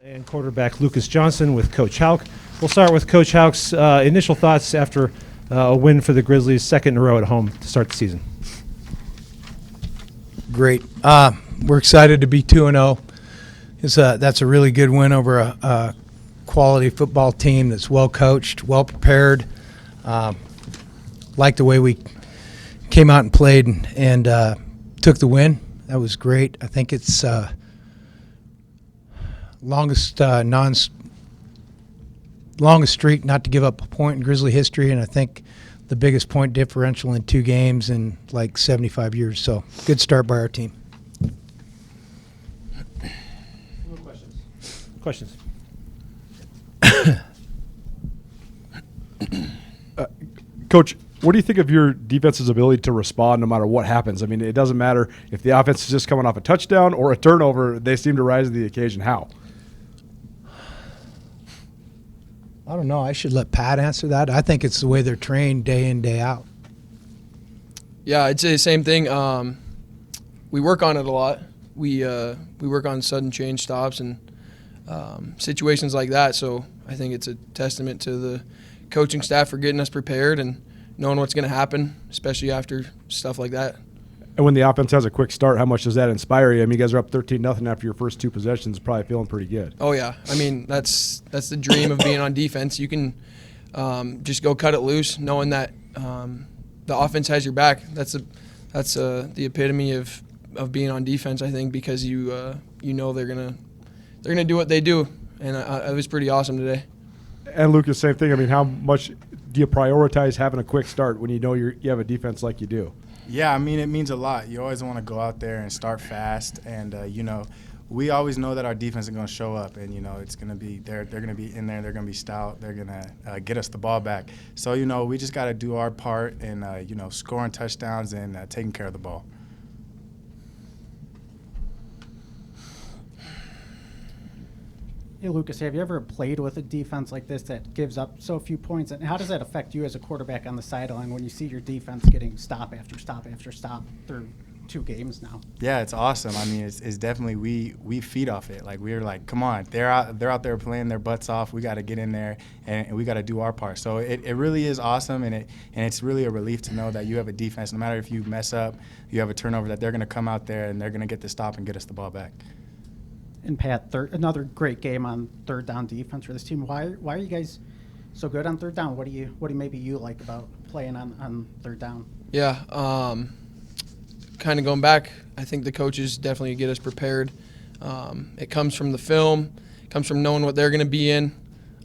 And quarterback Lucas Johnson with Coach Hauk. We'll start with Coach Hauk's initial thoughts after a win for the Grizzlies, second in a row at home to start the season. Great. We're excited to be 2-0. That's a really good win over a quality football team that's well coached, well prepared. Like the way we came out and played and took the win. That was great. I think it's longest streak not to give up a point in Grizzly history, and I think the biggest point differential in 2 games in like 75 years. So good start by our team. Questions? Coach, what do you think of your defense's ability to respond no matter what happens? I mean, it doesn't matter if the offense is just coming off a touchdown or a turnover. They seem to rise to the occasion. How? I don't know. I should let Pat answer that. I think it's the way they're trained day in, day out. Yeah, I'd say the same thing. We work on it a lot. We work on sudden change stops and situations like that. So I think it's a testament to the coaching staff for getting us prepared and knowing what's going to happen, especially after stuff like that. And when the offense has a quick start, how much does that inspire you? I mean, you guys are up 13-0 after your first 2 possessions, probably feeling pretty good. Oh, yeah. I mean, that's the dream of being on defense. You can just go cut it loose knowing that the offense has your back. That's the epitome of being on defense, I think, because you know they're gonna do what they do, and it was pretty awesome today. And Lucas, same thing. I mean, how much do you prioritize having a quick start when you know you have a defense like you do? Yeah, I mean, it means a lot. You always want to go out there and start fast, and we always know that our defense is going to show up, and it's going to be they're going to be in there. They're going to be stout. They're going to get us the ball back. So we just got to do our part and scoring touchdowns and taking care of the ball. Hey, Lucas, have you ever played with a defense like this that gives up so few points? And how does that affect you as a quarterback on the sideline when you see your defense getting stop after stop after stop through 2 games now? Yeah, it's awesome. I mean, it's definitely we feed off it. Like, we're like, come on, they're out there playing their butts off. We got to get in there and we got to do our part. So it really is awesome, and it's really a relief to know that you have a defense. No matter if you mess up, you have a turnover, that they're going to come out there and they're going to get the stop and get us the ball back. And Pat, another great game on third down defense for this team. Why are you guys so good on third down? What do you maybe you like about playing on third down? Yeah, kind of going back, I think the coaches definitely get us prepared. It comes from the film, it comes from knowing what they're going to be in,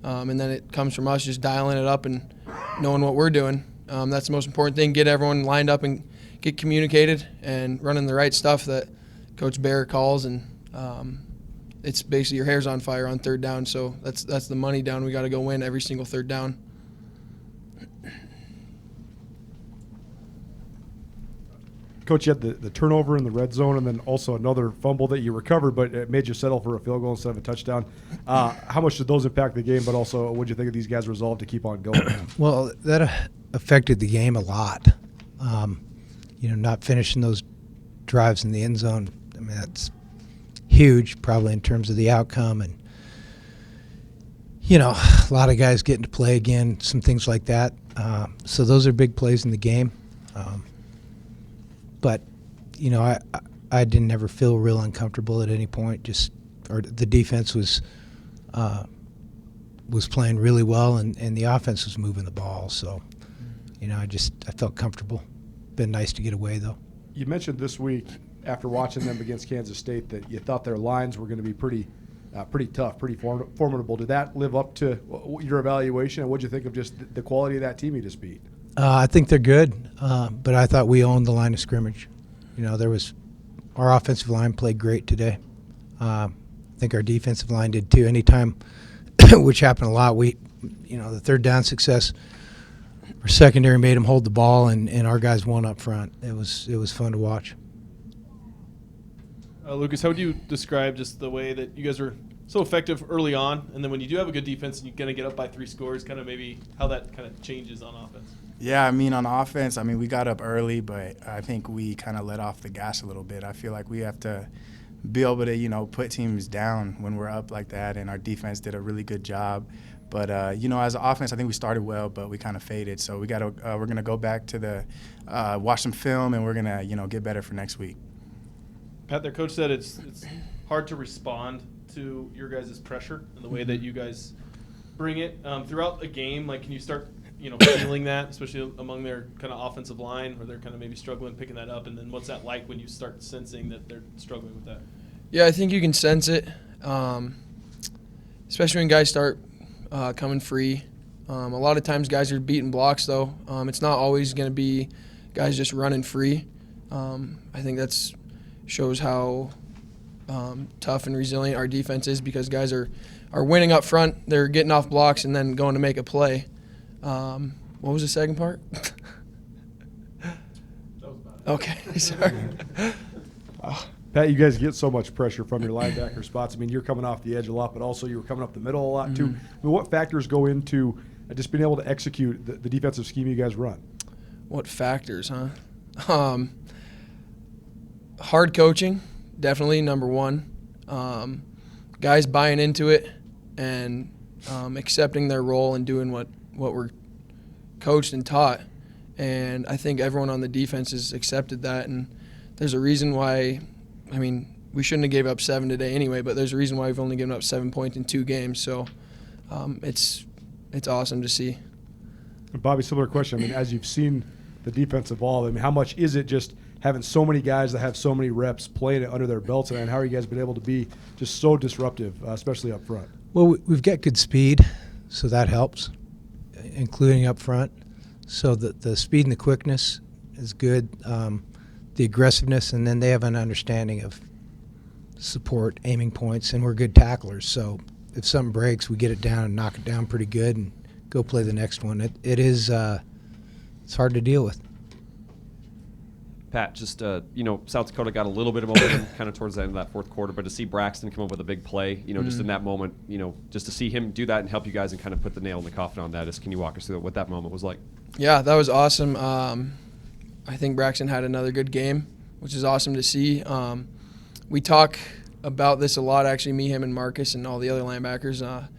and then it comes from us just dialing it up and knowing what we're doing. That's the most important thing. Get everyone lined up and get communicated and running the right stuff that Coach Bear calls, and it's basically your hair's on fire on third down, so that's the money down. We got to go win every single third down. Coach, you had the turnover in the red zone and then also another fumble that you recovered, but it made you settle for a field goal instead of a touchdown. How much did those impact the game, but also what did you think of these guys' resolve to keep on going? Well, that affected the game a lot. Not finishing those drives in the end zone, I mean, that's huge probably in terms of the outcome, and a lot of guys getting to play again, some things like that. So those are big plays in the game. But I didn't ever feel real uncomfortable at any point. Or the defense was playing really well, and the offense was moving the ball. So I felt comfortable. Been nice to get away though. You mentioned this week, after watching them against Kansas State, that you thought their lines were going to be pretty tough, pretty formidable. Did that live up to your evaluation, and what did you think of just the quality of that team you just beat? I think they're good, but I thought we owned the line of scrimmage. Our offensive line played great today. I think our defensive line did too. Anytime, which happened a lot, the third down success, our secondary made them hold the ball, and our guys won up front. It was fun to watch. Lucas, how would you describe just the way that you guys are so effective early on, and then when you do have a good defense and you're going to get up by 3 scores, kind of maybe how that kind of changes on offense? Yeah, I mean, on offense, we got up early, but I think we kind of let off the gas a little bit. I feel like we have to be able to, you know, put teams down when we're up like that, and our defense did a really good job. But, you know, as an offense, I think we started well, but we kind of faded. So we're going to go back to the watch some film, and we're going to, you know, get better for next week. Pat, their coach said it's hard to respond to your guys' pressure and the way that you guys bring it throughout a game. Like, can you start, you know, feeling that, especially among their kind of offensive line, where they're kind of maybe struggling picking that up? And then what's that like when you start sensing that they're struggling with that? Yeah, I think you can sense it, especially when guys start coming free. A lot of times guys are beating blocks, though. It's not always going to be guys just running free. I think that's shows how tough and resilient our defense is, because guys are winning up front. They're getting off blocks and then going to make a play. What was the second part? That was about it. Okay, sorry. Pat, you guys get so much pressure from your linebacker spots. I mean, you're coming off the edge a lot, but also you were coming up the middle a lot too. I mean, what factors go into just being able to execute the defensive scheme you guys run? What factors, huh? Hard coaching, definitely number one. Guys buying into it and accepting their role and doing what we're coached and taught. And I think everyone on the defense has accepted that. And there's a reason why, I mean, we shouldn't have gave up 7 today anyway, but there's a reason why we've only given up 7 points in 2 games. So it's awesome to see. And Bobby, similar question. I mean, as you've seen the defense evolve, I mean, how much is it just having so many guys that have so many reps playing it under their belts, and how are you guys been able to be just so disruptive, especially up front? Well, we've got good speed, so that helps, including up front. So the speed and the quickness is good, the aggressiveness, and then they have an understanding of support, aiming points, and we're good tacklers. So if something breaks, we get it down and knock it down pretty good and go play the next one. It is it's hard to deal with. Pat, just, you know, South Dakota got a little bit of momentum kind of towards the end of that fourth quarter, but to see Braxton come up with a big play, you know, just in that moment, you know, just to see him do that and help you guys and kind of put the nail in the coffin on that, can you walk us through what that moment was like? Yeah, that was awesome. I think Braxton had another good game, which is awesome to see. We talk about this a lot, actually, me, him, and Marcus and all the other linebackers.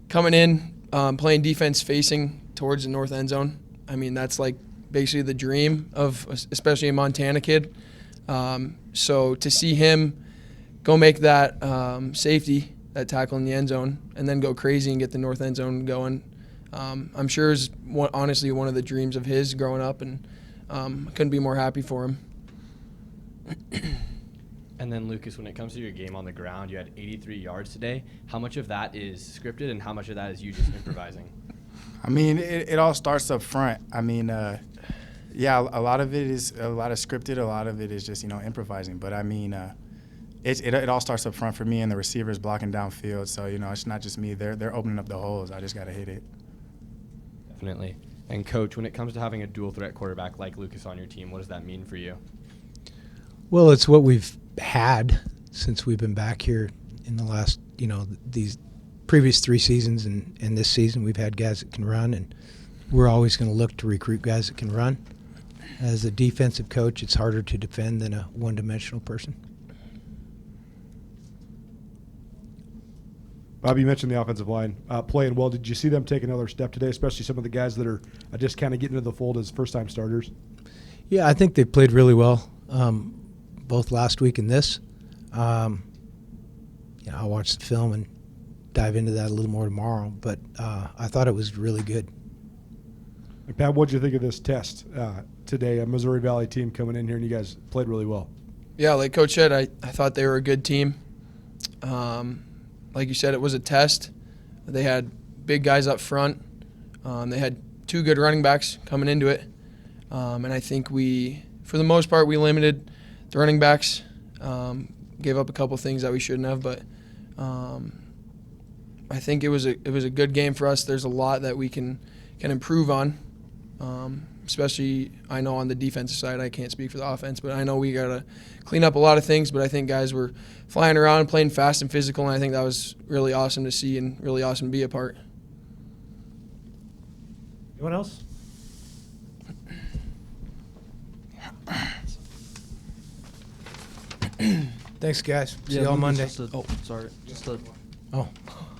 Coming in, playing defense facing towards the north end zone. I mean, that's like basically the dream of especially a Montana kid. So to see him go make that safety, that tackle in the end zone, and then go crazy and get the north end zone going, I'm sure is honestly one of the dreams of his growing up, and couldn't be more happy for him. And then, Lucas, when it comes to your game on the ground, you had 83 yards today. How much of that is scripted and how much of that is you just improvising? I mean, it all starts up front. I mean, yeah, a lot of it is scripted. A lot of it is just, you know, improvising. But, I mean, it all starts up front for me and the receivers blocking downfield. So, you know, it's not just me. They're opening up the holes. I just got to hit it. Definitely. And, Coach, when it comes to having a dual-threat quarterback like Lucas on your team, what does that mean for you? Well, it's what we've had since we've been back here in the last, you know, these previous 3 seasons and this season. We've had guys that can run, and we're always going to look to recruit guys that can run. As a defensive coach, it's harder to defend than a one-dimensional person. Bobby, you mentioned the offensive line playing well. Did you see them take another step today, especially some of the guys that are just kind of getting into the fold as first-time starters? Yeah, I think they played really well, both last week and this. You know, I'll watch the film and dive into that a little more tomorrow, but I thought it was really good. And Pat, what did you think of this test today? A Missouri Valley team coming in here, and you guys played really well. Yeah, like Coach said, I thought they were a good team. Like you said, it was a test. They had big guys up front. They had 2 good running backs coming into it. And I think we, for the most part, we limited the running backs. Gave up a couple things that we shouldn't have, but I think it was a good game for us. There's a lot that we can improve on, especially I know on the defensive side. I can't speak for the offense, but I know we got to clean up a lot of things. But I think guys were flying around, playing fast and physical, and I think that was really awesome to see and really awesome to be a part. Anyone else? Thanks, guys. See Yeah, you all Lucas, Monday. just to Oh,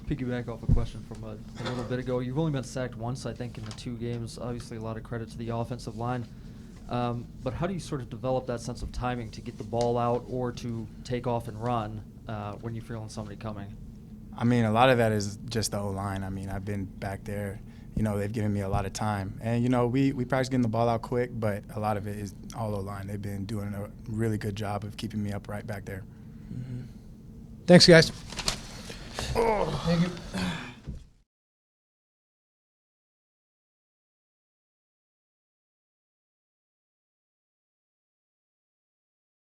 piggyback off a question from a little bit ago. You've only been sacked once, I think, in the 2 games. Obviously, a lot of credit to the offensive line. But how do you sort of develop that sense of timing to get the ball out or to take off and run when you're feeling somebody coming? I mean, a lot of that is just the O-line. I mean, I've been back there. You know, they've given me a lot of time. And, you know, we practice getting the ball out quick, but a lot of it is all O-line. They've been doing a really good job of keeping me upright back there. thanks, guys. Thank you.